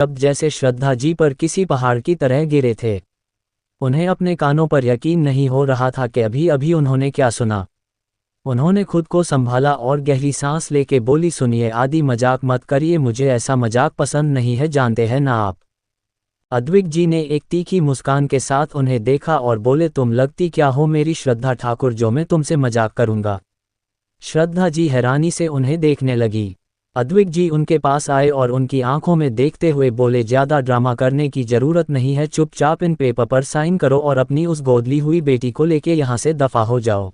शब्द जैसे श्रद्धा जी पर किसी पहाड़ की तरह गिरे थे। उन्हें अपने कानों पर यकीन नहीं हो रहा था कि अभी अभी उन्होंने क्या सुना। उन्होंने खुद को संभाला और गहरी सांस लेके बोली, सुनिए आदि मजाक मत करिए, मुझे ऐसा मजाक पसंद नहीं है, जानते हैं ना आप। अद्विक जी ने एक तीखी मुस्कान के साथ उन्हें देखा और बोले, तुम लगती क्या हो मेरी श्रद्धा ठाकुर जो मैं तुमसे मजाक करूंगा। श्रद्धा जी हैरानी से उन्हें देखने लगी। अद्विक जी उनके पास आए और उनकी आंखों में देखते हुए बोले, ज्यादा ड्रामा करने की जरूरत नहीं है, चुपचाप इन पेपर पर साइन करो और अपनी उस गोदली हुई बेटी को लेके यहाँ से दफा हो जाओ।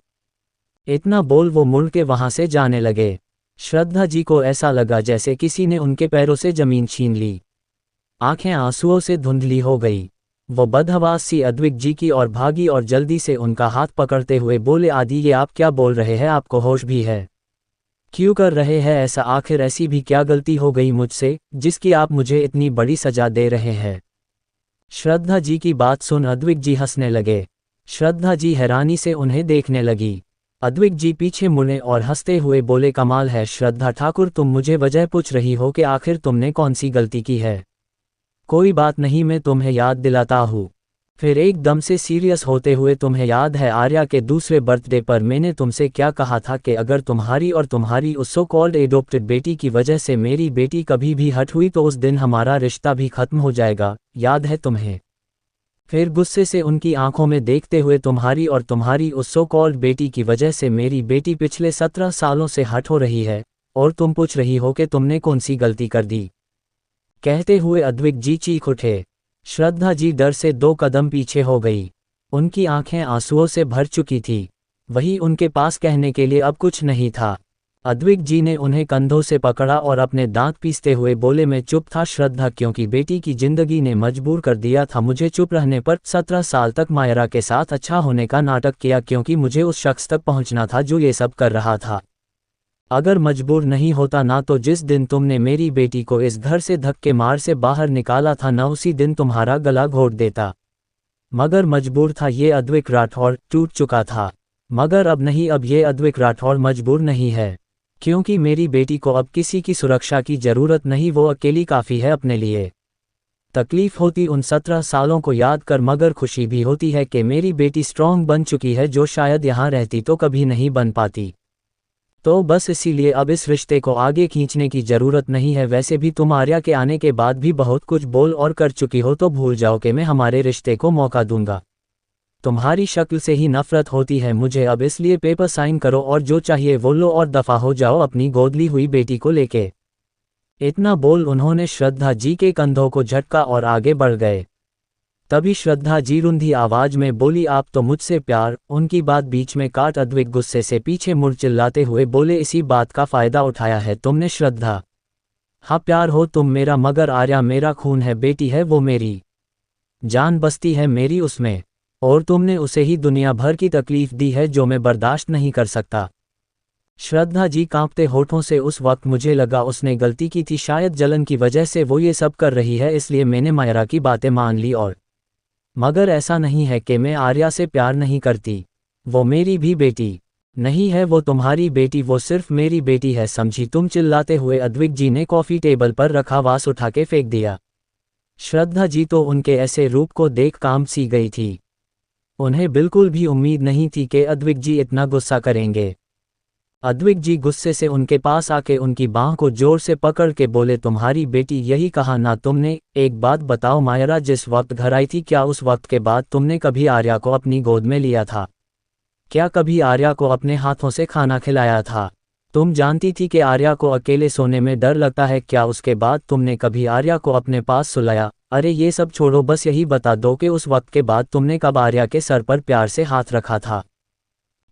इतना बोल वो मुड़ के वहां से जाने लगे। श्रद्धा जी को ऐसा लगा जैसे किसी ने उनके पैरों से जमीन छीन ली। आंखें आंसुओं से धुंधली हो गई। वो बदहवास सी अद्विक जी की ओर भागी और जल्दी से उनका हाथ पकड़ते हुए बोले, आदि ये आप क्या बोल रहे हैं, आपको होश भी है? क्यों कर रहे हैं ऐसा? आखिर ऐसी भी क्या गलती हो गई मुझसे जिसकी आप मुझे इतनी बड़ी सजा दे रहे हैं? श्रद्धा जी की बात सुन अद्विक जी हंसने लगे। श्रद्धा जी हैरानी से उन्हें देखने लगी। अद्विक जी पीछे मुड़े और हंसते हुए बोले, कमाल है श्रद्धा ठाकुर, तुम मुझे वजह पूछ रही हो कि आखिर तुमने कौन सी गलती की है। कोई बात नहीं, मैं तुम्हें याद दिलाता हूँ। फिर एकदम से सीरियस होते हुए, तुम्हें याद है आर्या के दूसरे बर्थडे पर मैंने तुमसे क्या कहा था कि अगर तुम्हारी और तुम्हारी उस सो कॉल्ड एडॉप्टेड बेटी की वजह से मेरी बेटी कभी भी हट हुई तो उस दिन हमारा रिश्ता भी खत्म हो जाएगा, याद है तुम्हें? फिर गुस्से से उनकी आंखों में देखते हुए, तुम्हारी और तुम्हारी उस सो कॉल्ड बेटी की वजह से मेरी बेटी पिछले 17 सालों से हट हो रही है और तुम पूछ रही हो कि तुमने कौन सी गलती कर दी। कहते हुए अद्विक जी चीख उठे। श्रद्धा जी डर से 2 कदम पीछे हो गई। उनकी आंखें आंसुओं से भर चुकी थी। वही उनके पास कहने के लिए अब कुछ नहीं था। अद्विक जी ने उन्हें कंधों से पकड़ा और अपने दांत पीसते हुए बोले, मैं चुप था श्रद्धा, क्योंकि बेटी की जिंदगी ने मजबूर कर दिया था मुझे चुप रहने पर। 17 साल तक मायरा के साथ अच्छा होने का नाटक किया क्योंकि मुझे उस शख्स तक पहुंचना था जो ये सब कर रहा था। अगर मजबूर नहीं होता ना तो जिस दिन तुमने मेरी बेटी को इस घर से धक्के मार से बाहर निकाला था ना उसी दिन तुम्हारा गला घोट देता। मगर मजबूर था ये अद्विक राठौर, टूट चुका था। मगर अब नहीं, अब ये अद्विक राठौर मजबूर नहीं है, क्योंकि मेरी बेटी को अब किसी की सुरक्षा की जरूरत नहीं, वो अकेली काफ़ी है अपने लिए। तकलीफ होती उन 17 सालों को याद कर, मगर खुशी भी होती है कि मेरी बेटी स्ट्रॉन्ग बन चुकी है जो शायद यहाँ रहती तो कभी नहीं बन पाती। तो बस इसीलिए अब इस रिश्ते को आगे खींचने की ज़रूरत नहीं है। वैसे भी तुम आर्या के आने के बाद भी बहुत कुछ बोल और कर चुकी हो, तो भूल जाओ कि मैं हमारे रिश्ते को मौका दूंगा। तुम्हारी शक्ल से ही नफरत होती है मुझे, अब इसलिए पेपर साइन करो और जो चाहिए वो लो और दफ़ा हो जाओ अपनी गोदली हुई बेटी को लेके। इतना बोल उन्होंने श्रद्धा जी के कंधों को झटका और आगे बढ़ गए। तभी श्रद्धा जी रुंधी आवाज में बोली, आप तो मुझसे प्यार। उनकी बात बीच में काट अद्विक गुस्से से पीछे मुड़ चिल्लाते हुए बोले, इसी बात का फायदा उठाया है तुमने श्रद्धा। हाँ प्यार हो तुम मेरा, मगर आर्या मेरा खून है, बेटी है वो मेरी, जान बसती है मेरी उसमें, और तुमने उसे ही दुनिया भर की तकलीफ दी है जो मैं बर्दाश्त नहीं कर सकता। श्रद्धा जी कांपते होठों से, उस वक्त मुझे लगा उसने गलती की थी, शायद जलन की वजह से वो ये सब कर रही है, इसलिए मैंने मायरा की बातें मान ली। और मगर ऐसा नहीं है कि मैं आर्या से प्यार नहीं करती, वो मेरी भी बेटी नहीं है, वो तुम्हारी बेटी, वो सिर्फ मेरी बेटी है, समझी तुम? चिल्लाते हुए अद्विक जी ने कॉफ़ी टेबल पर रखा वास उठा के फेंक दिया। श्रद्धा जी तो उनके ऐसे रूप को देख कांप सी गई थी। उन्हें बिल्कुल भी उम्मीद नहीं थी कि अद्विक जी इतना गुस्सा करेंगे। अद्विक जी गुस्से से उनके पास आके उनकी बांह को जोर से पकड़ के बोले, तुम्हारी बेटी यही कहा ना तुमने? एक बात बताओ मायरा जिस वक्त घर आई थी, क्या उस वक्त के बाद तुमने कभी आर्या को अपनी गोद में लिया था? क्या कभी आर्या को अपने हाथों से खाना खिलाया था? तुम जानती थी कि आर्या को अकेले सोने में डर लगता है, क्या उसके बाद तुमने कभी आर्या को अपने पास सुलाया? अरे ये सब छोड़ो, बस यही बता दो कि उस वक्त के बाद तुमने कब आर्या के सर पर प्यार से हाथ रखा था?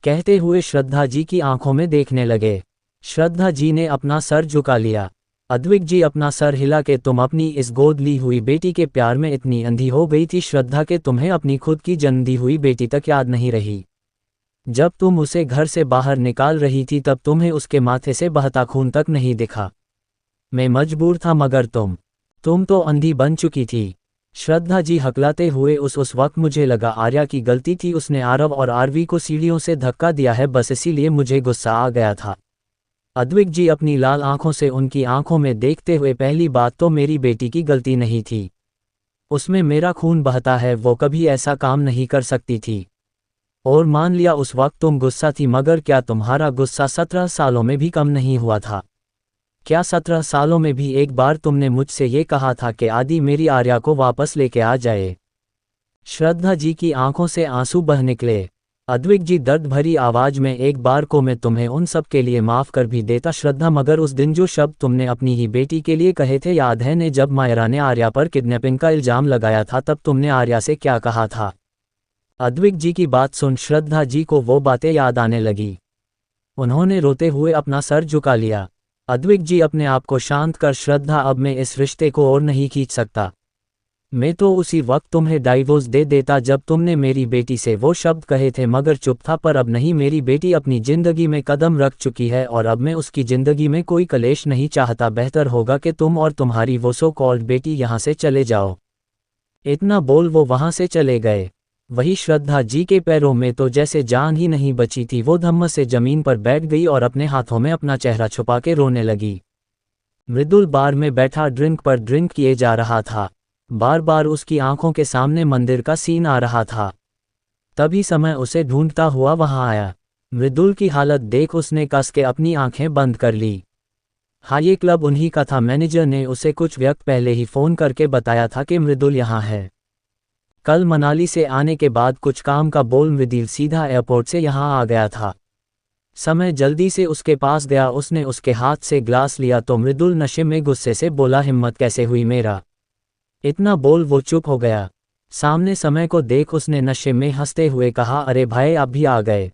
कहते हुए श्रद्धा जी की आंखों में देखने लगे। श्रद्धा जी ने अपना सर झुका लिया। अद्विक जी अपना सर हिला के, तुम अपनी इस गोद ली हुई बेटी के प्यार में इतनी अंधी हो गई थी श्रद्धा के तुम्हें अपनी खुद की जन्म दी हुई बेटी तक याद नहीं रही। जब तुम उसे घर से बाहर निकाल रही थी तब तुम्हें उसके माथे से बहता खून तक नहीं दिखा। मैं मजबूर था, मगर तुम तो अंधी बन चुकी थी। श्रद्धा जी हकलाते हुए, उस वक्त मुझे लगा आर्या की गलती थी, उसने आरव और आरवी को सीढ़ियों से धक्का दिया है, बस इसीलिए मुझे गुस्सा आ गया था। अद्विक जी अपनी लाल आंखों से उनकी आंखों में देखते हुए, पहली बात तो मेरी बेटी की गलती नहीं थी। उसमें मेरा खून बहता है, वो कभी ऐसा काम नहीं कर सकती थी। और मान लिया उस वक्त तुम गुस्सा थी, मगर क्या तुम्हारा गुस्सा 17 सालों में भी कम नहीं हुआ था? क्या 17 सालों में भी एक बार तुमने मुझसे ये कहा था कि आदि मेरी आर्या को वापस लेके आ जाए? श्रद्धा जी की आंखों से आंसू बह निकले। अद्विक जी दर्द भरी आवाज में, एक बार को मैं तुम्हें उन सब के लिए माफ कर भी देता श्रद्धा, मगर उस दिन जो शब्द तुमने अपनी ही बेटी के लिए कहे थे याद है ने? जब मायरा ने आर्या पर किडनैपिंग का इल्जाम लगाया था तब तुमने आर्या से क्या कहा था? अद्विक जी की बात सुन श्रद्धा जी को वो बातें याद आने लगी। उन्होंने रोते हुए अपना सर झुका लिया। अद्विक जी अपने आप को शांत कर, श्रद्धा अब मैं इस रिश्ते को और नहीं खींच सकता। मैं तो उसी वक्त तुम्हें डाइवोर्स दे देता जब तुमने मेरी बेटी से वो शब्द कहे थे, मगर चुप था। पर अब नहीं, मेरी बेटी अपनी जिंदगी में कदम रख चुकी है और अब मैं उसकी जिंदगी में कोई कलेश नहीं चाहता। बेहतर होगा कि तुम और तुम्हारी वो सो कॉल्ड बेटी यहाँ से चले जाओ। इतना बोल वो वहां से चले गए। वही श्रद्धा जी के पैरों में तो जैसे जान ही नहीं बची थी। वो धम्म से जमीन पर बैठ गई और अपने हाथों में अपना चेहरा छुपा के रोने लगी। मृदुल बार में बैठा ड्रिंक पर ड्रिंक किए जा रहा था। बार बार उसकी आंखों के सामने मंदिर का सीन आ रहा था। तभी समय उसे ढूंढता हुआ वहां आया। मृदुल की हालत देख उसने कस के अपनी आंखें बंद कर ली। हाँ, ये क्लब उन्हीं का था। मैनेजर ने उसे कुछ वक्त पहले ही फोन करके बताया था कि मृदुल यहाँ है। कल मनाली से आने के बाद कुछ काम का बोल मृदुल सीधा एयरपोर्ट से यहाँ आ गया था। समय जल्दी से उसके पास गया। उसने उसके हाथ से ग्लास लिया तो मृदुल नशे में गुस्से से बोला, हिम्मत कैसे हुई मेरा? इतना बोल वो चुप हो गया। सामने समय को देख उसने नशे में हंसते हुए कहा, अरे भाई आप भी आ गए,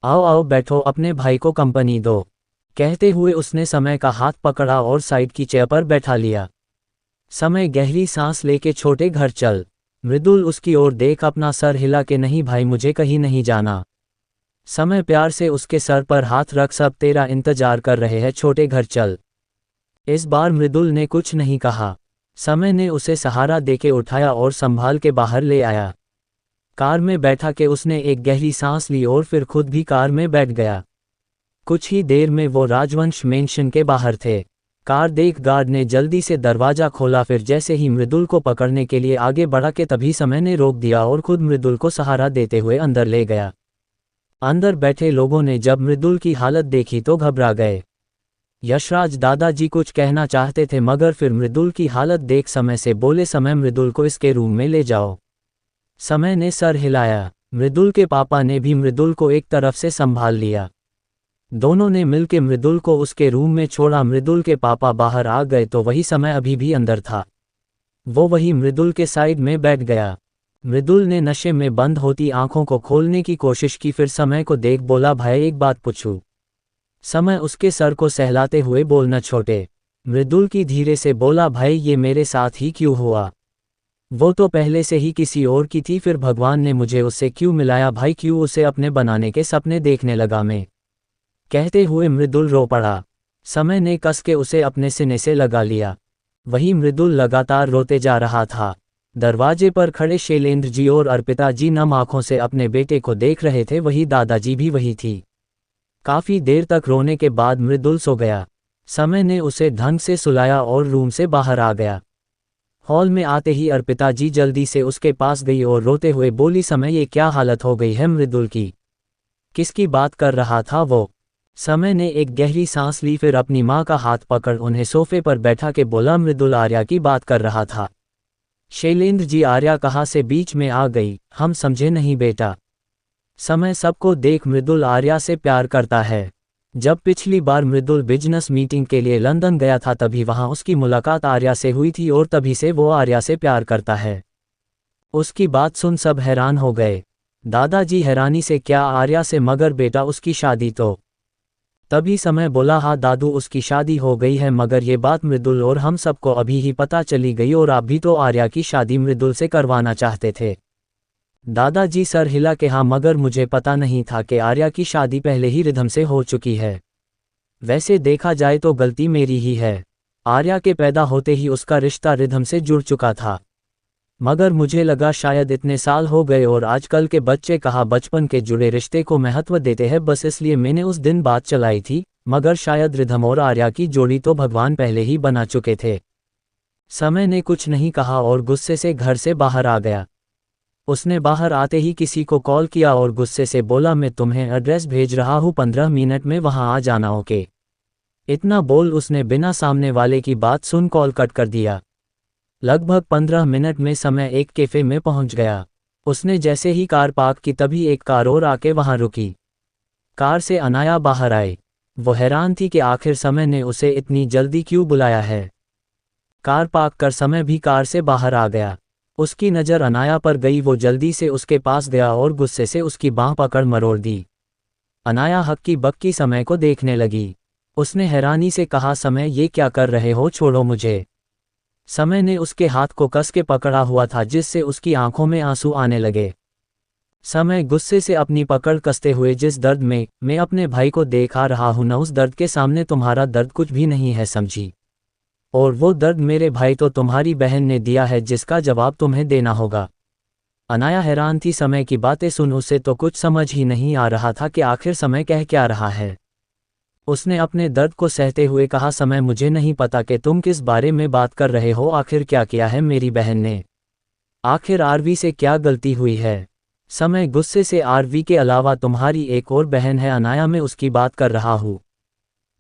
आओ आओ बैठो, अपने भाई को कंपनी दो। कहते हुए उसने समय का हाथ पकड़ा और साइड की चेयर पर बैठा लिया। समय गहरी सांस लेके, छोटे घर चल। मृदुल उसकी ओर देख अपना सर हिला के, नहीं भाई मुझे कहीं नहीं जाना। समय प्यार से उसके सर पर हाथ रख, सब तेरा इंतजार कर रहे हैं, छोटे घर चल। इस बार मृदुल ने कुछ नहीं कहा। समय ने उसे सहारा देके उठाया और संभाल के बाहर ले आया। कार में बैठा के उसने एक गहरी सांस ली और फिर खुद भी कार में बैठ गया। कुछ ही देर में वो राजवंश मेंशन के बाहर थे। कार देख गार्ड ने जल्दी से दरवाजा खोला। फिर जैसे ही मृदुल को पकड़ने के लिए आगे बढ़ा के तभी समय ने रोक दिया और खुद मृदुल को सहारा देते हुए अंदर ले गया। अंदर बैठे लोगों ने जब मृदुल की हालत देखी तो घबरा गए। यशराज दादाजी कुछ कहना चाहते थे, मगर फिर मृदुल की हालत देख समय से बोले, समय मृदुल को इसके रूम में ले जाओ। समय ने सर हिलाया। मृदुल के पापा ने भी मृदुल को एक तरफ से संभाल लिया। दोनों ने मिलकर मृदुल को उसके रूम में छोड़ा। मृदुल के पापा बाहर आ गए तो वही समय अभी भी अंदर था। वो वही मृदुल के साइड में बैठ गया। मृदुल ने नशे में बंद होती आंखों को खोलने की कोशिश की, फिर समय को देख बोला, भाई एक बात पूछूं? समय उसके सर को सहलाते हुए बोलना, छोटे। मृदुल की धीरे से बोला, भाई ये मेरे साथ ही क्यों हुआ? वो तो पहले से ही किसी और की थी, फिर भगवान ने मुझे उससे क्यों मिलाया? भाई क्यों उसे अपने बनाने के सपने देखने लगा मैं? कहते हुए मृदुल रो पड़ा। समय ने कस के उसे अपने सीने से लगा लिया। वही मृदुल लगातार रोते जा रहा था। दरवाजे पर खड़े शैलेंद्र जी और अर्पिता जी नम आंखों से अपने बेटे को देख रहे थे। वही दादाजी भी वही थी। काफी देर तक रोने के बाद मृदुल सो गया। समय ने उसे ढंग से सुलाया और रूम से बाहर आ गया। हॉल में आते ही अर्पिता जी जल्दी से उसके पास गई और रोते हुए बोली, समय ये क्या हालत हो गई है मृदुल की? किसकी बात कर रहा था वो? समय ने एक गहरी सांस ली, फिर अपनी माँ का हाथ पकड़ उन्हें सोफे पर बैठा के बोला, मृदुल आर्या की बात कर रहा था। शैलेंद्र जी, आर्या कहाँ से बीच में आ गई? हम समझे नहीं बेटा। समय सबको देख, मृदुल आर्या से प्यार करता है। जब पिछली बार मृदुल बिजनेस मीटिंग के लिए लंदन गया था तभी वहां उसकी मुलाकात आर्या से हुई थी और तभी से वो आर्या से प्यार करता है। उसकी बात सुन सब हैरान हो गए। दादाजी हैरानी से, क्या आर्या से? मगर बेटा उसकी शादी तो। तभी समय बोला, हाँ दादू उसकी शादी हो गई है, मगर ये बात मृदुल और हम सबको अभी ही पता चली गई और आप भी तो आर्या की शादी मृदुल से करवाना चाहते थे। दादाजी सर हिला के, हाँ मगर मुझे पता नहीं था कि आर्या की शादी पहले ही रिधम से हो चुकी है। वैसे देखा जाए तो गलती मेरी ही है। आर्या के पैदा होते ही उसका रिश्ता रिधम से जुड़ चुका था, मगर मुझे लगा शायद इतने साल हो गए और आजकल के बच्चे कहाँ बचपन के जुड़े रिश्ते को महत्व देते हैं, बस इसलिए मैंने उस दिन बात चलाई थी। मगर शायद रिधम और आर्या की जोड़ी तो भगवान पहले ही बना चुके थे। समय ने कुछ नहीं कहा और गुस्से से घर से बाहर आ गया। उसने बाहर आते ही किसी को कॉल किया और गुस्से से बोला, मैं तुम्हें एड्रेस भेज रहा हूँ, 15 मिनट में वहां आ जाना। ओके। इतना बोल उसने बिना सामने वाले की बात सुन कॉल कट कर दिया। लगभग 15 मिनट में समय एक कैफे में पहुंच गया। उसने जैसे ही कार पार्क की तभी एक कार और आके वहां रुकी। कार से अनाया बाहर आई। वो हैरान थी कि आखिर समय ने उसे इतनी जल्दी क्यों बुलाया है। कार पार्क कर समय भी कार से बाहर आ गया। उसकी नज़र अनाया पर गई। वो जल्दी से उसके पास गया और गुस्से से उसकी बांह पकड़ मरोड़ दी। अनाया हक्की बक्की समय को देखने लगी। उसने हैरानी से कहा, समय ये क्या कर रहे हो, छोड़ो मुझे। समय ने उसके हाथ को कस के पकड़ा हुआ था जिससे उसकी आंखों में आंसू आने लगे। समय गुस्से से अपनी पकड़ कसते हुए, जिस दर्द में मैं अपने भाई को देख आ रहा हूं न, उस दर्द के सामने तुम्हारा दर्द कुछ भी नहीं है, समझी। और वो दर्द मेरे भाई तो तुम्हारी बहन ने दिया है जिसका जवाब तुम्हें देना होगा। अनाया हैरान थी। समय की बातें सुन उसे तो कुछ समझ ही नहीं आ रहा था कि आखिर समय कह क्या रहा है। उसने अपने दर्द को सहते हुए कहा, समय मुझे नहीं पता कि तुम किस बारे में बात कर रहे हो। आखिर क्या किया है मेरी बहन ने? आखिर आरवी से क्या गलती हुई है? समय गुस्से से, आरवी के अलावा तुम्हारी एक और बहन है अनाया, मैं उसकी बात कर रहा हूँ।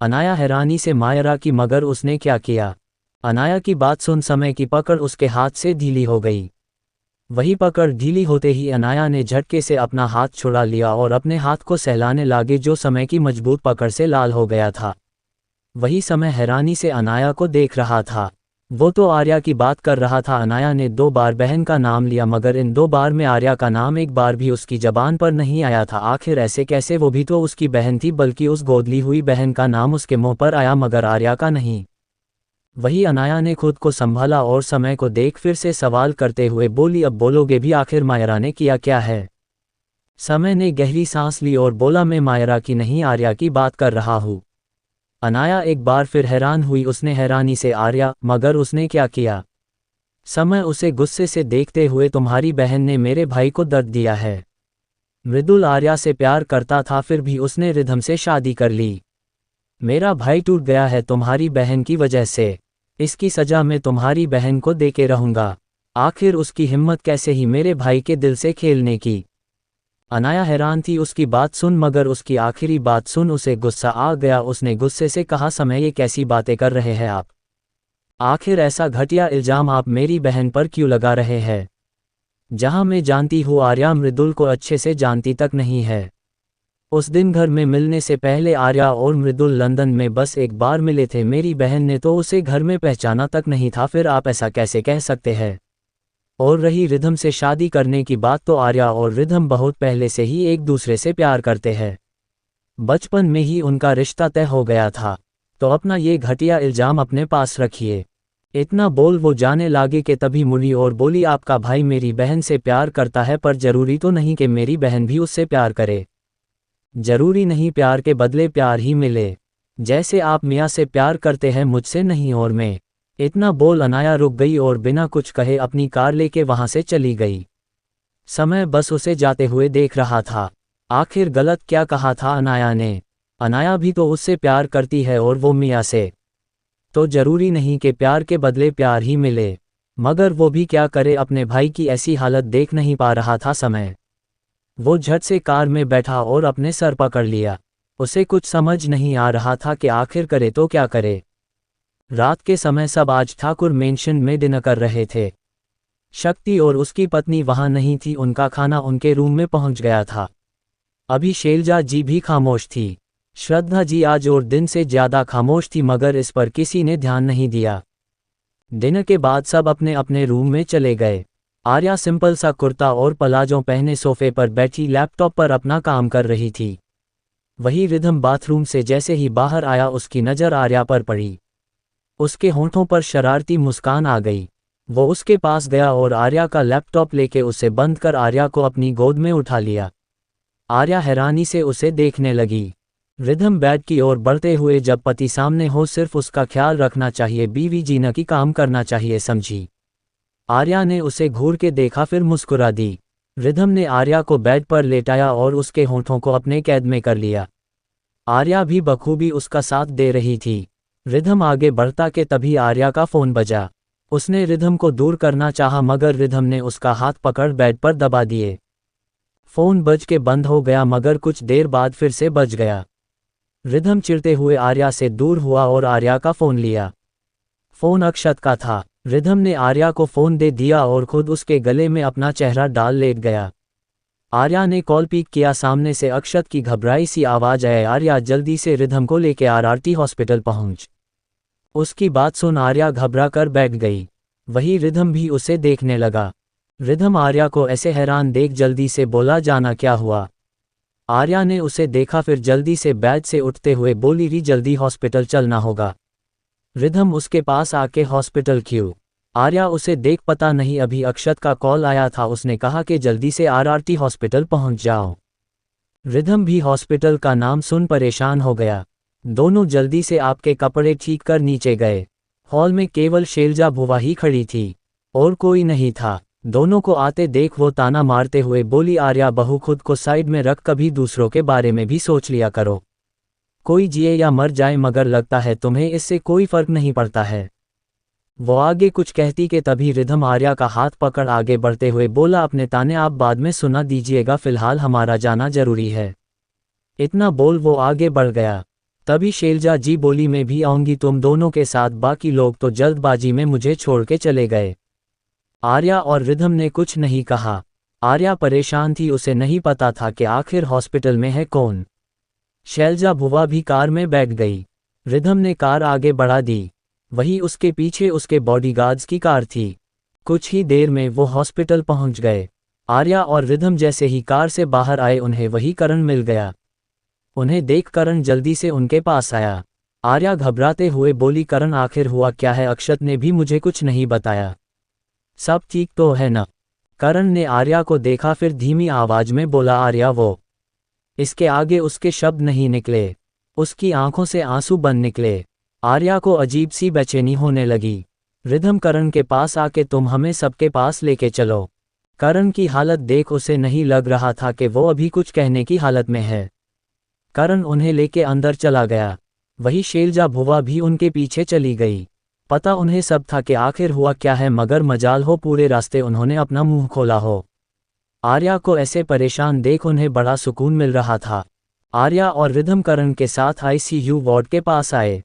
अनाया हैरानी से, मायरा की? मगर उसने क्या किया? अनाया की बात सुन समय की पकड़ उसके हाथ से ढीली हो गई। वही पकड़ ढीली होते ही अनाया ने झटके से अपना हाथ छुड़ा लिया और अपने हाथ को सहलाने लगे जो समय की मजबूत पकड़ से लाल हो गया था। वही समय हैरानी से अनाया को देख रहा था। वो तो आर्या की बात कर रहा था। अनाया ने 2 बार बहन का नाम लिया मगर इन 2 बार में आर्या का नाम एक बार भी उसकी जबान पर नहीं आया था। आखिर ऐसे कैसे? वो भी तो उसकी बहन थी, बल्कि उस गोद ली हुई बहन का नाम उसके मुंह पर आया मगर आर्या का नहीं। वही अनाया ने खुद को संभाला और समय को देख फिर से सवाल करते हुए बोली, अब बोलोगे भी? आखिर मायरा ने किया क्या है? समय ने गहरी सांस ली और बोला, मैं मायरा की नहीं, आर्या की बात कर रहा हूँ। अनाया एक बार फिर हैरान हुई। उसने हैरानी से, आर्या? मगर उसने क्या किया? समय उसे गुस्से से देखते हुए, तुम्हारी बहन ने मेरे भाई को दर्द दिया है। मृदुल आर्या से प्यार करता था फिर भी उसने रिधम से शादी कर ली। मेरा भाई टूट गया है तुम्हारी बहन की वजह से। इसकी सजा मैं तुम्हारी बहन को देके रहूंगा। आखिर उसकी हिम्मत कैसे ही मेरे भाई के दिल से खेलने की। अनाया हैरान थी उसकी बात सुन, मगर उसकी आखिरी बात सुन उसे गुस्सा आ गया। उसने गुस्से से कहा, समय ये कैसी बातें कर रहे हैं आप? आखिर ऐसा घटिया इल्जाम आप मेरी बहन पर क्यों लगा रहे हैं? जहां मैं जानती हूँ आर्या मृदुल को अच्छे से जानती तक नहीं है। उस दिन घर में मिलने से पहले आर्या और मृदुल लंदन में बस एक बार मिले थे। मेरी बहन ने तो उसे घर में पहचाना तक नहीं था। फिर आप ऐसा कैसे कह सकते हैं? और रही रिधम से शादी करने की बात, तो आर्या और रिधम बहुत पहले से ही एक दूसरे से प्यार करते हैं। बचपन में ही उनका रिश्ता तय हो गया था। तो अपना ये घटिया इल्जाम अपने पास रखिए। इतना बोल वो जाने लागे कि तभी मुड़ी और बोली, आपका भाई मेरी बहन से प्यार करता है पर जरूरी तो नहीं कि मेरी बहन भी उससे प्यार करे। जरूरी नहीं प्यार के बदले प्यार ही मिले। जैसे आप मियाँ से प्यार करते हैं, मुझसे नहीं। और मैं। इतना बोल अनाया रुक गई और बिना कुछ कहे अपनी कार लेके वहां से चली गई। समय बस उसे जाते हुए देख रहा था। आखिर गलत क्या कहा था अनाया ने? अनाया भी तो उससे प्यार करती है और वो मियाँ से। तो जरूरी नहीं कि प्यार के बदले प्यार ही मिले। मगर वो भी क्या करे, अपने भाई की ऐसी हालत देख नहीं पा रहा था समय। वो झट से कार में बैठा और अपने सर पकड़ लिया। उसे कुछ समझ नहीं आ रहा था कि आखिर करे तो क्या करे। रात के समय सब आज ठाकुर मेंशन में डिनर कर रहे थे। शक्ति और उसकी पत्नी वहां नहीं थी। उनका खाना उनके रूम में पहुंच गया था। अभी शैलजा जी भी खामोश थी। श्रद्धा जी आज और दिन से ज्यादा खामोश थी, मगर इस पर किसी ने ध्यान नहीं दिया। डिनर के बाद सब अपने अपने रूम में चले गए। आर्या सिंपल सा कुर्ता और पलाजो पहने सोफे पर बैठी लैपटॉप पर अपना काम कर रही थी। वही रिधम बाथरूम से जैसे ही बाहर आया उसकी नज़र आर्या पर पड़ी। उसके होंठों पर शरारती मुस्कान आ गई। वो उसके पास गया और आर्या का लैपटॉप लेके उसे बंद कर आर्या को अपनी गोद में उठा लिया। आर्या हैरानी से उसे देखने लगी। रिधम बेड की ओर बढ़ते हुए, जब पति सामने हो सिर्फ उसका ख्याल रखना चाहिए, बीवी जीना की काम करना चाहिए, समझी। आर्या ने उसे घूर के देखा फिर मुस्कुरा दी। रिधम ने आर्या को बेड पर लेटाया और उसके होंठों को अपने कैद में कर लिया। आर्या भी बखूबी उसका साथ दे रही थी। रिधम आगे बढ़ता के तभी आर्या का फोन बजा। उसने रिधम को दूर करना चाहा मगर रिधम ने उसका हाथ पकड़ बेड पर दबा दिए। फोन बज के बंद हो गया मगर कुछ देर बाद फिर से बज गया। रिधम चिढ़ते हुए आर्या से दूर हुआ और आर्या का फोन लिया। फोन अक्षत का था। रिधम ने आर्या को फोन दे दिया और खुद उसके गले में अपना चेहरा डाल लेट गया। आर्या ने कॉल पिक किया। सामने से अक्षत की घबराई सी आवाज आई, आर्या जल्दी से रिधम को लेके आरआरटी हॉस्पिटल पहुंच। उसकी बात सुन आर्या घबरा कर बैठ गई। वही रिधम भी उसे देखने लगा। रिधम आर्या को ऐसे हैरान देख जल्दी से बोला, जाना क्या हुआ? आर्या ने उसे देखा फिर जल्दी से बेड से उठते हुए बोली, री जल्दी हॉस्पिटल चलना होगा। रिधम उसके पास आके, हॉस्पिटल क्यों? आर्या उसे देख, पता नहीं अभी अक्षत का कॉल आया था, उसने कहा कि जल्दी से आरआरटी हॉस्पिटल पहुंच जाओ। रिधम भी हॉस्पिटल का नाम सुन परेशान हो गया। दोनों जल्दी से आपके कपड़े ठीक कर नीचे गए। हॉल में केवल शैलजा बुआ ही खड़ी थी और कोई नहीं था। दोनों को आते देख वो ताना मारते हुए बोली, आर्या बहू खुद को साइड में रख, कभी दूसरों के बारे में भी सोच लिया करो। कोई जिए या मर जाए मगर लगता है तुम्हें इससे कोई फर्क नहीं पड़ता है। वो आगे कुछ कहती कि तभी रिधम आर्या का हाथ पकड़ आगे बढ़ते हुए बोला, अपने ताने आप बाद में सुना दीजिएगा, फिलहाल हमारा जाना जरूरी है। इतना बोल वो आगे बढ़ गया। तभी शैलजा जी बोली, मैं भी आऊंगी तुम दोनों के साथ, बाकी लोग तो जल्दबाजी में मुझे छोड़ के चले गए। आर्या और रिधम ने कुछ नहीं कहा। आर्या परेशान थी, उसे नहीं पता था कि आखिर हॉस्पिटल में है कौन। शैलजा बुआ भी कार में बैठ गई। रिधम ने कार आगे बढ़ा दी। वही उसके पीछे उसके बॉडीगार्ड्स की कार थी। कुछ ही देर में वो हॉस्पिटल पहुंच गए। आर्या और रिधम जैसे ही कार से बाहर आए उन्हें वही करण मिल गया। उन्हें देख करण जल्दी से उनके पास आया। आर्या घबराते हुए बोली, करण आखिर हुआ क्या है? अक्षत ने भी मुझे कुछ नहीं बताया। सब ठीक तो है ना? करण ने आर्या को देखा फिर धीमी आवाज में बोला, आर्या वो। इसके आगे उसके शब्द नहीं निकले। उसकी आंखों से आंसू बन निकले। आर्या को अजीब सी बेचैनी होने लगी। रिधम करण के पास आके, तुम हमें सबके पास लेके चलो। करण की हालत देख उसे नहीं लग रहा था कि वो अभी कुछ कहने की हालत में है। करण उन्हें लेके अंदर चला गया। वही शैलजा बुआ भी उनके पीछे चली गई। पता उन्हें सब था कि आखिर हुआ क्या है मगर मजाल हो पूरे रास्ते उन्होंने अपना मुंह खोला हो। आर्या को ऐसे परेशान देख उन्हें बड़ा सुकून मिल रहा था। आर्या और रिधम करण के साथ आईसीयू वार्ड के पास आए।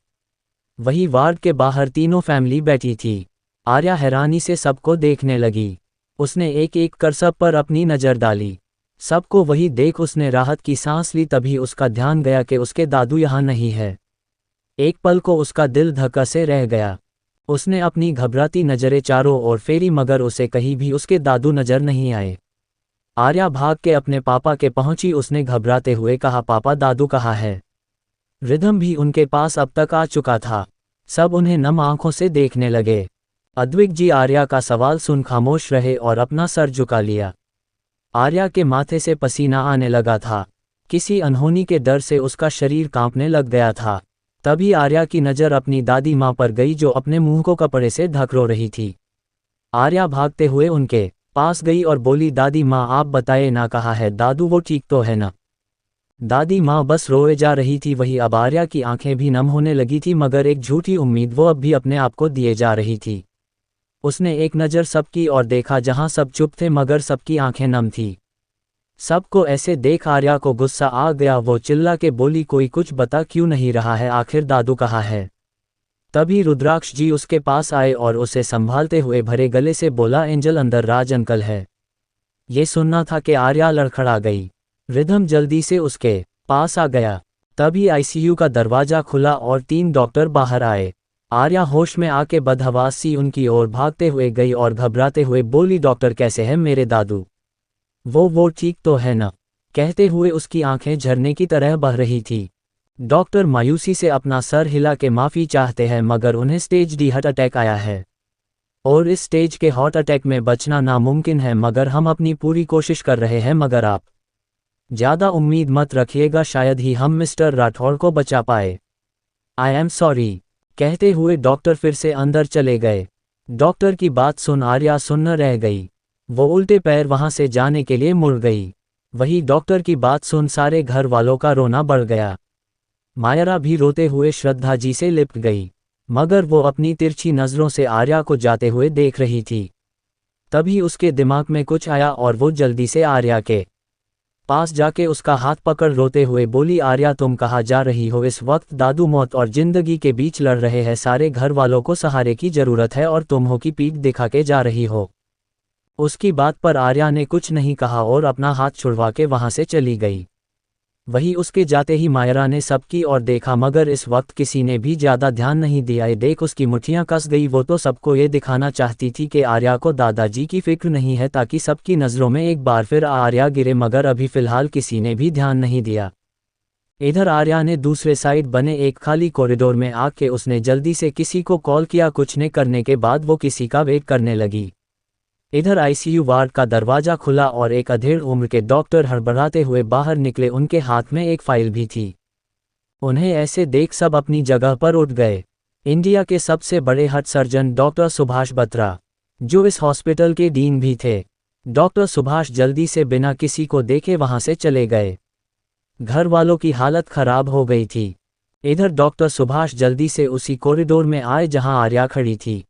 वही वार्ड के बाहर तीनों फैमिली बैठी थी। आर्या हैरानी से सबको देखने लगी। उसने एक एक कर सब पर अपनी नज़र डाली। सबको वही देख उसने राहत की सांस ली। तभी उसका ध्यान गया कि उसके दादू यहाँ नहीं है। एक पल को उसका दिल धक्का से रह गया। उसने अपनी घबराती नज़रें चारों ओर फेरी मगर उसे कहीं भी उसके दादू नज़र नहीं आए। आर्या भाग के अपने पापा के पहुंची। उसने घबराते हुए कहा, पापा दादू कहाँ है? रिधम भी उनके पास अब तक आ चुका था। सब उन्हें नम आंखों से देखने लगे। अद्विक जी आर्या का सवाल सुन खामोश रहे और अपना सर झुका लिया। आर्या के माथे से पसीना आने लगा था। किसी अनहोनी के डर से उसका शरीर कांपने लग गया था। तभी आर्या की नज़र अपनी दादी माँ पर गई जो अपने मुंह को कपड़े से ढक रो रही थी। आर्या भागते हुए उनके पास गई और बोली, दादी माँ आप बताए ना कहाँ है दादू, वो ठीक तो है ना? दादी माँ बस रोए जा रही थी। वही अब आर्या की आंखें भी नम होने लगी थी मगर एक झूठी उम्मीद वो अब भी अपने आप को दिए जा रही थी। उसने एक नज़र सबकी और देखा जहां सब चुप थे मगर सबकी आंखें नम थी। सबको ऐसे देख आर्या को गुस्सा आ गया। वो चिल्ला के बोली, कोई कुछ बता क्यों नहीं रहा है? आखिर दादू कहाँ है? तभी रुद्राक्ष जी उसके पास आए और उसे संभालते हुए भरे गले से बोला, एंजल अंदर राज अंकल है। ये सुनना था कि आर्या लड़खड़ा गई। रिधम जल्दी से उसके पास आ गया। तभी आईसीयू का दरवाजा खुला और 3 डॉक्टर बाहर आए। आर्या होश में आके बदहवास सी उनकी ओर भागते हुए गई और घबराते हुए बोली, डॉक्टर कैसे हैं मेरे दादू? वो ठीक तो है ना? कहते हुए उसकी आंखें झरने की तरह बह रही थी। डॉक्टर मायूसी से अपना सर हिला के माफ़ी चाहते हैं मगर उन्हें स्टेज डी हार्ट अटैक आया है और इस स्टेज के हार्ट अटैक में बचना नामुमकिन है मगर हम अपनी पूरी कोशिश कर रहे हैं मगर आप ज़्यादा उम्मीद मत रखिएगा, शायद ही हम मिस्टर राठौड़ को बचा पाए। I am sorry. कहते हुए डॉक्टर फिर से अंदर चले गए। डॉक्टर की बात सुन आर्या सुन्न रह गई। वो उल्टे पैर वहां से जाने के लिए मुड़ गई। वही डॉक्टर की बात सुन सारे घर वालों का रोना बढ़ गया। मायरा भी रोते हुए श्रद्धा जी से लिपट गई, मगर वो अपनी तिरछी नज़रों से आर्या को जाते हुए देख रही थी। तभी उसके दिमाग में कुछ आया और वो जल्दी से आर्या के पास जाके उसका हाथ पकड़ रोते हुए बोली, आर्या तुम कहाँ जा रही हो? इस वक्त दादू मौत और जिंदगी के बीच लड़ रहे हैं, सारे घर वालों को सहारे की जरूरत है और तुम हो की पीठ दिखा के जा रही हो। उसकी बात पर आर्या ने कुछ नहीं कहा और अपना हाथ छुड़वा के वहां से चली गई। वही उसके जाते ही मायरा ने सबकी ओर देखा, मगर इस वक्त किसी ने भी ज्यादा ध्यान नहीं दिया। ये देख उसकी मुट्ठियां कस गई। वो तो सबको ये दिखाना चाहती थी कि आर्या को दादाजी की फिक्र नहीं है, ताकि सबकी नज़रों में एक बार फिर आर्या गिरे, मगर अभी फिलहाल किसी ने भी ध्यान नहीं दिया। इधर आर्या ने दूसरे साइड बने एक खाली कॉरिडोर में आके उसने जल्दी से किसी को कॉल किया। कुछ ने करने के बाद वो किसी का वेट करने लगी। इधर आईसीयू वार्ड का दरवाजा खुला और एक अधेड़ उम्र के डॉक्टर हड़बड़ाते हुए बाहर निकले। उनके हाथ में एक फाइल भी थी। उन्हें ऐसे देख सब अपनी जगह पर उठ गए। इंडिया के सबसे बड़े heart surgeon doctor Subhash Batra, जो इस हॉस्पिटल के डीन भी थे। डॉक्टर सुभाष जल्दी से बिना किसी को देखे वहां से चले गए। घर वालों की हालत खराब हो गई थी। इधर डॉक्टर सुभाष जल्दी से उसी कॉरिडोर में आए जहां आर्या खड़ी थी।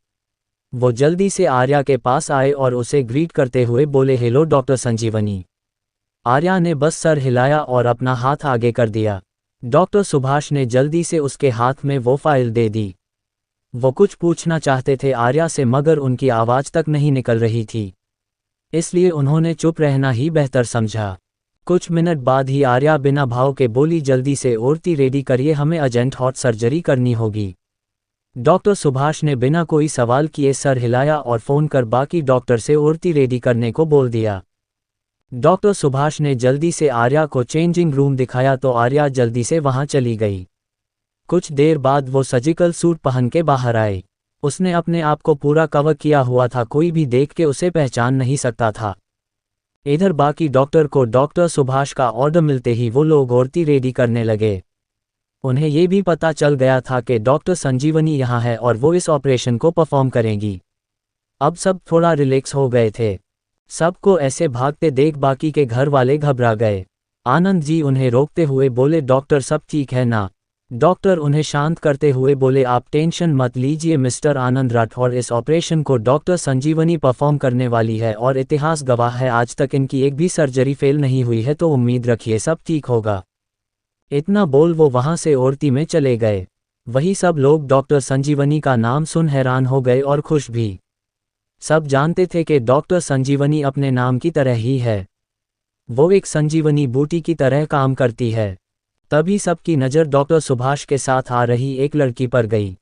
वो जल्दी से आर्या के पास आए और उसे ग्रीट करते हुए बोले, हेलो डॉक्टर संजीवनी। आर्या ने बस सर हिलाया और अपना हाथ आगे कर दिया। डॉक्टर सुभाष ने जल्दी से उसके हाथ में वो फाइल दे दी। वो कुछ पूछना चाहते थे आर्या से, मगर उनकी आवाज़ तक नहीं निकल रही थी, इसलिए उन्होंने चुप रहना ही बेहतर समझा। कुछ मिनट बाद ही आर्या बिना भाव के बोली, जल्दी से औरती रेडी करिए, हमें अर्जेंट हार्ट सर्जरी करनी होगी। डॉक्टर सुभाष ने बिना कोई सवाल किए सर हिलाया और फ़ोन कर बाकी डॉक्टर से औरती रेडी करने को बोल दिया। डॉक्टर सुभाष ने जल्दी से आर्या को चेंजिंग रूम दिखाया तो आर्या जल्दी से वहां चली गई। कुछ देर बाद वो सर्जिकल सूट पहन के बाहर आए। उसने अपने आप को पूरा कवर किया हुआ था, कोई भी देख के उसे पहचान नहीं सकता था। इधर बाकी डॉक्टर को डॉक्टर सुभाष का ऑर्डर मिलते ही वो लोग औरती रेडी करने लगे। उन्हें ये भी पता चल गया था कि डॉक्टर संजीवनी यहाँ है और वो इस ऑपरेशन को परफॉर्म करेंगी। अब सब थोड़ा रिलैक्स हो गए थे। सबको ऐसे भागते देख बाकी के घर वाले घबरा गए। आनंद जी उन्हें रोकते हुए बोले, डॉक्टर सब ठीक है ना? डॉक्टर उन्हें शांत करते हुए बोले, आप टेंशन मत लीजिए मिस्टर आनंद राठौर, इस ऑपरेशन को डॉक्टर संजीवनी परफॉर्म करने वाली है और इतिहास गवाह है आज तक इनकी एक भी सर्जरी फेल नहीं हुई है, तो उम्मीद रखिए सब ठीक होगा। इतना बोल वो वहां से औरती में चले गए। वही सब लोग डॉक्टर संजीवनी का नाम सुन हैरान हो गए और खुश भी। सब जानते थे कि डॉक्टर संजीवनी अपने नाम की तरह ही है, वो एक संजीवनी बूटी की तरह काम करती है। तभी सबकी नज़र डॉक्टर सुभाष के साथ आ रही एक लड़की पर गई।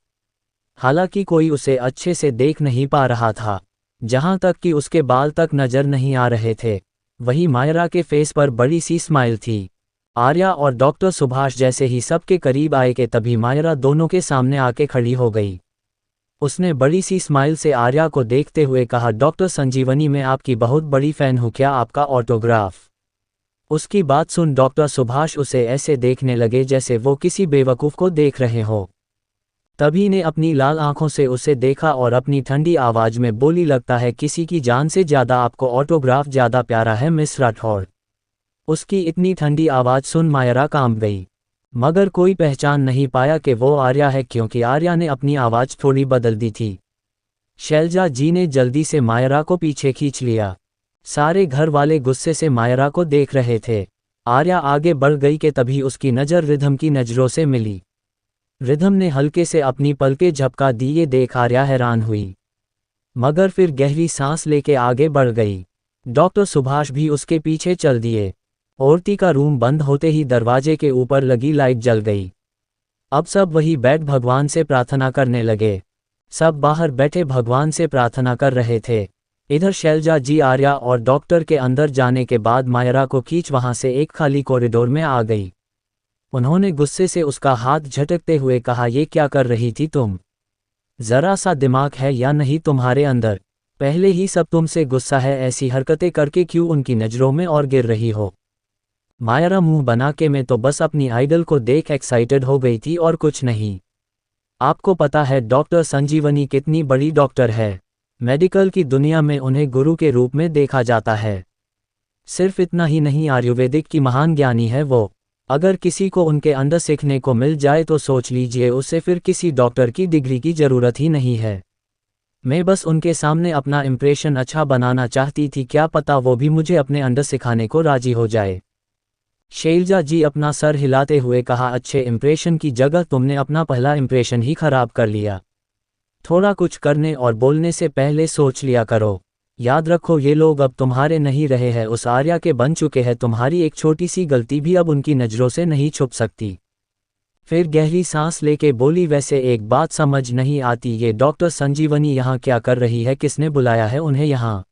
हालांकि कोई उसे अच्छे से देख नहीं पा रहा था, जहां तक कि उसके बाल तक नजर नहीं आ रहे थे। वही मायरा के फेस पर बड़ी सी स्माइल थी। आर्या और डॉक्टर सुभाष जैसे ही सबके करीब आए कि तभी मायरा दोनों के सामने आके खड़ी हो गई। उसने बड़ी सी स्माइल से आर्या को देखते हुए कहा, डॉक्टर संजीवनी मैं आपकी बहुत बड़ी फ़ैन हूँ, क्या आपका ऑटोग्राफ? उसकी बात सुन डॉक्टर सुभाष उसे ऐसे देखने लगे जैसे वो किसी बेवकूफ़ को देख रहे हो। तभी ने अपनी लाल आंखों से उसे देखा और अपनी ठंडी आवाज़ में बोली, लगता है किसी की जान से ज़्यादा आपको ऑटोग्राफ ज़्यादा प्यारा है मिस राठौर। उसकी इतनी ठंडी आवाज़ सुन मायरा कांप गई, मगर कोई पहचान नहीं पाया कि वो आर्या है, क्योंकि आर्या ने अपनी आवाज़ थोड़ी बदल दी थी। शैलजा जी ने जल्दी से मायरा को पीछे खींच लिया। सारे घर वाले गुस्से से मायरा को देख रहे थे। आर्या आगे बढ़ गई कि तभी उसकी नज़र रिधम की नज़रों से मिली। रिधम ने हल्के से अपनी पलकें झपका दी। ये देख आर्या हैरान हुई, मगर फिर गहरी सांस लेके आगे बढ़ गई। डॉक्टर सुभाष भी उसके पीछे चल दिए। औरती का रूम बंद होते ही दरवाजे के ऊपर लगी लाइट जल गई। अब सब वही बैठ भगवान से प्रार्थना करने लगे। सब बाहर बैठे भगवान से प्रार्थना कर रहे थे। इधर शैलजा जी आर्या और डॉक्टर के अंदर जाने के बाद मायरा को खींच वहां से एक खाली कॉरिडोर में आ गई। उन्होंने गुस्से से उसका हाथ झटकते हुए कहा, ये क्या कर रही थी तुम? जरा सा दिमाग है या नहीं तुम्हारे अंदर? पहले ही सब तुमसे गुस्सा है, ऐसी हरकतें करके क्यों उनकी नज़रों में और गिर रही हो? मायरा मुंह बना के मैं तो बस अपनी आइडल को देख एक्साइटेड हो गई थी और कुछ नहीं। आपको पता है डॉक्टर संजीवनी कितनी बड़ी डॉक्टर है, मेडिकल की दुनिया में उन्हें गुरु के रूप में देखा जाता है। सिर्फ इतना ही नहीं, आयुर्वेदिक की महान ज्ञानी है वो। अगर किसी को उनके अंदर सीखने को मिल जाए तो सोच लीजिए उसे फिर किसी डॉक्टर की डिग्री की ज़रूरत ही नहीं है। मैं बस उनके सामने अपना इम्प्रेशन अच्छा बनाना चाहती थी, क्या पता वो भी मुझे अपने अंदर सिखाने को राजी हो जाए। शैलजा जी अपना सर हिलाते हुए कहा, अच्छे इम्प्रेशन की जगह तुमने अपना पहला इम्प्रेशन ही खराब कर लिया। थोड़ा कुछ करने और बोलने से पहले सोच लिया करो। याद रखो ये लोग अब तुम्हारे नहीं रहे हैं, उस आर्या के बन चुके हैं। तुम्हारी एक छोटी सी गलती भी अब उनकी नज़रों से नहीं छुप सकती। फिर गहरी सांस लेके बोली, वैसे एक बात समझ नहीं आती, ये डॉक्टर संजीवनी यहाँ क्या कर रही है, किसने बुलाया है उन्हें यहाँ?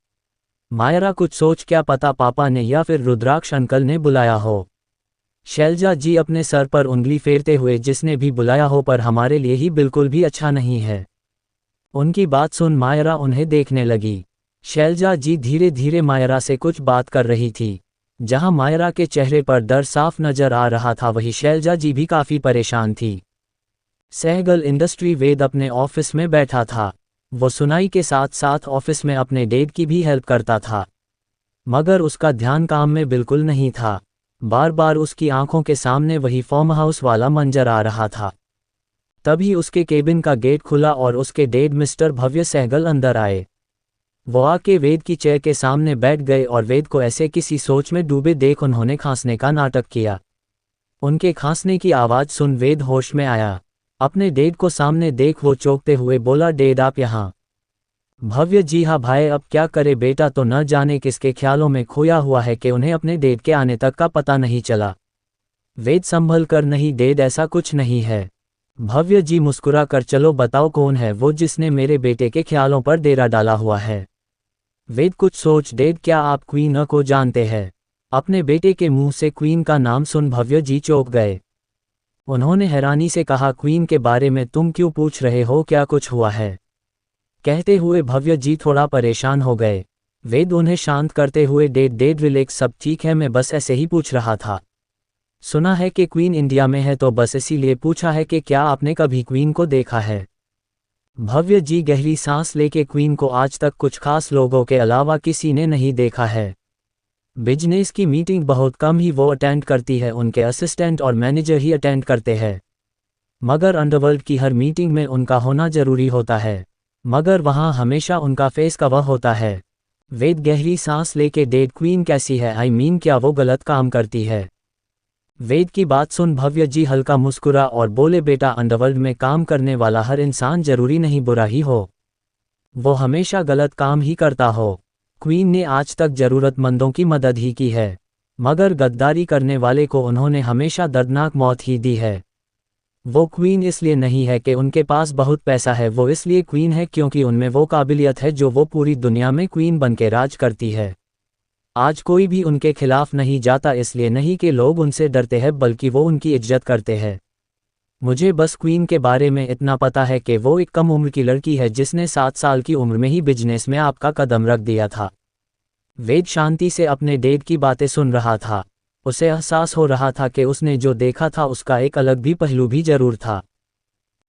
मायरा कुछ सोच, क्या पता पापा ने या फिर रुद्राक्ष अंकल ने बुलाया हो। शैलजा जी अपने सर पर उंगली फेरते हुए, जिसने भी बुलाया हो पर हमारे लिए ही बिल्कुल भी अच्छा नहीं है। उनकी बात सुन मायरा उन्हें देखने लगी। शैलजा जी धीरे धीरे मायरा से कुछ बात कर रही थी। जहां मायरा के चेहरे पर डर साफ नजर आ रहा था वहीं शैलजा जी भी काफ़ी परेशान थी। सहगल इंडस्ट्री वेद अपने ऑफिस में बैठा था। वो सुनाई के साथ साथ ऑफिस में अपने डैड की भी हेल्प करता था, मगर उसका ध्यान काम में बिल्कुल नहीं था। बार बार उसकी आंखों के सामने वही फार्म हाउस वाला मंजर आ रहा था। तभी उसके केबिन का गेट खुला और उसके डैड मिस्टर भव्य सहगल अंदर आए। वो आके वेद की चेयर के सामने बैठ गए और वेद को ऐसे किसी सोच में डूबे देख उन्होंने खांसने का नाटक किया। उनके खांसने की आवाज़ सुन वेद होश में आया। अपने डैड को सामने देख वो चौंकते हुए बोला, डैड आप यहाँ? भव्य, जी हाँ भाई, अब क्या करे, बेटा तो न जाने किसके ख्यालों में खोया हुआ है कि उन्हें अपने डैड के आने तक का पता नहीं चला। वेद संभल कर, नहीं डैड ऐसा कुछ नहीं है। भव्य जी मुस्कुरा कर, चलो बताओ कौन है वो जिसने मेरे बेटे के ख्यालों पर डेरा डाला हुआ है। वेद कुछ सोच, डैड क्या आप क्वीन को जानते हैं? अपने बेटे के मुंह से क्वीन का नाम सुन भव्य जी चौंक गए। उन्होंने हैरानी से कहा, क्वीन के बारे में तुम क्यों पूछ रहे हो, क्या कुछ हुआ है? कहते हुए भव्य जी थोड़ा परेशान हो गए। वेद उन्हें शांत करते हुए, डैड रिलैक्स, सब ठीक है, मैं बस ऐसे ही पूछ रहा था। सुना है कि क्वीन इंडिया में है तो बस इसीलिए पूछा है कि क्या आपने कभी क्वीन को देखा है। भव्य जी गहरी सांस लेके, क्वीन को आज तक कुछ खास लोगों के अलावा किसी ने नहीं देखा है। बिजनेस की मीटिंग बहुत कम ही वो अटेंड करती है, उनके असिस्टेंट और मैनेजर ही अटेंड करते हैं। मगर अंडरवर्ल्ड की हर मीटिंग में उनका होना जरूरी होता है, मगर वहाँ हमेशा उनका फेस कवर होता है। वेद गहरी सांस लेके, डैड क्वीन कैसी है, आई मीन क्या वो गलत काम करती है? वेद की बात सुन भव्य जी हल्का मुस्कुरा और बोले, बेटा अंडरवर्ल्ड में काम करने वाला हर इंसान जरूरी नहीं बुरा ही हो, वो हमेशा गलत काम ही करता हो। क्वीन ने आज तक जरूरतमंदों की मदद ही की है, मगर गद्दारी करने वाले को उन्होंने हमेशा दर्दनाक मौत ही दी है। वो क्वीन इसलिए नहीं है कि उनके पास बहुत पैसा है, वो इसलिए क्वीन है क्योंकि उनमें वो काबिलियत है जो वो पूरी दुनिया में क्वीन बनके राज करती है। आज कोई भी उनके खिलाफ नहीं जाता, इसलिए नहीं कि लोग उनसे डरते हैं बल्कि वो उनकी इज्जत करते हैं। मुझे बस क्वीन के बारे में इतना पता है कि वो एक कम उम्र की लड़की है जिसने 7 साल की उम्र में ही बिजनेस में आपका कदम रख दिया था। वेद शांति से अपने डैड की बातें सुन रहा था। उसे एहसास हो रहा था कि उसने जो देखा था उसका एक अलग भी पहलू भी जरूर था।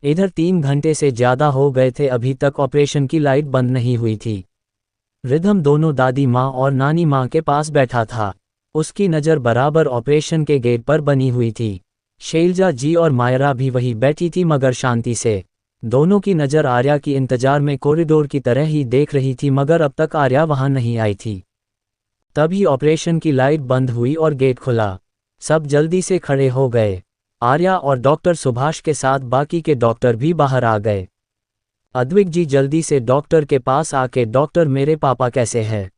इधर 3 घंटे से ज़्यादा हो गए थे, अभी तक ऑपरेशन की लाइट बंद नहीं हुई थी। रिधम दोनों दादी माँ और नानी माँ के पास बैठा था। उसकी नज़र बराबर ऑपरेशन के गेट पर बनी हुई थी। शैलजा जी और मायरा भी वही बैठी थी मगर शांति से। दोनों की नज़र आर्या की इंतजार में कॉरिडोर की तरह ही देख रही थी, मगर अब तक आर्या वहां नहीं आई थी। तभी ऑपरेशन की लाइट बंद हुई और गेट खुला। सब जल्दी से खड़े हो गए। आर्या और डॉक्टर सुभाष के साथ बाकी के डॉक्टर भी बाहर आ गए। अद्विक जी जल्दी से डॉक्टर के पास आके, डॉक्टर मेरे पापा कैसे हैं?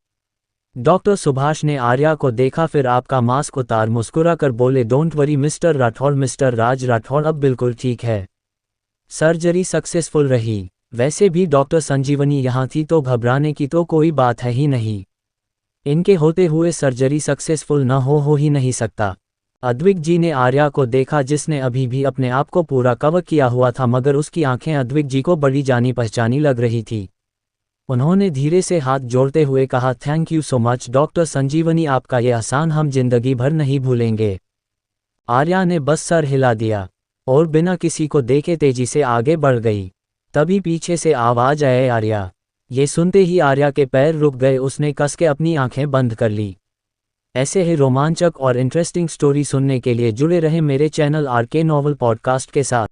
डॉक्टर सुभाष ने आर्या को देखा, फिर आपका मास्क उतार मुस्कुरा कर बोले, don't worry mister Rathore, mister Raj Rathore अब बिल्कुल ठीक है। सर्जरी सक्सेसफुल रही। वैसे भी डॉक्टर संजीवनी यहाँ थी तो घबराने की तो कोई बात है ही नहीं। इनके होते हुए सर्जरी सक्सेसफुल न हो ही नहीं सकता। अद्विक जी ने आर्या को देखा जिसने अभी भी अपने आप को पूरा कवर किया हुआ था, मगर उसकी आंखें अद्विक जी को बड़ी जानी पहचानी लग रही थी। उन्होंने धीरे से हाथ जोड़ते हुए कहा, thank you so much doctor Sanjeevani, आपका ये एहसान हम जिंदगी भर नहीं भूलेंगे। आर्या ने बस सर हिला दिया और बिना किसी को देखे तेजी से आगे बढ़ गई। तभी पीछे से आवाज आए, आर्या। ये सुनते ही आर्या के पैर रुक गए, उसने कस के अपनी आंखें बंद कर ली। ऐसे ही रोमांचक और इंटरेस्टिंग स्टोरी सुनने के लिए जुड़े रहें मेरे चैनल आरके नॉवल पॉडकास्ट के साथ।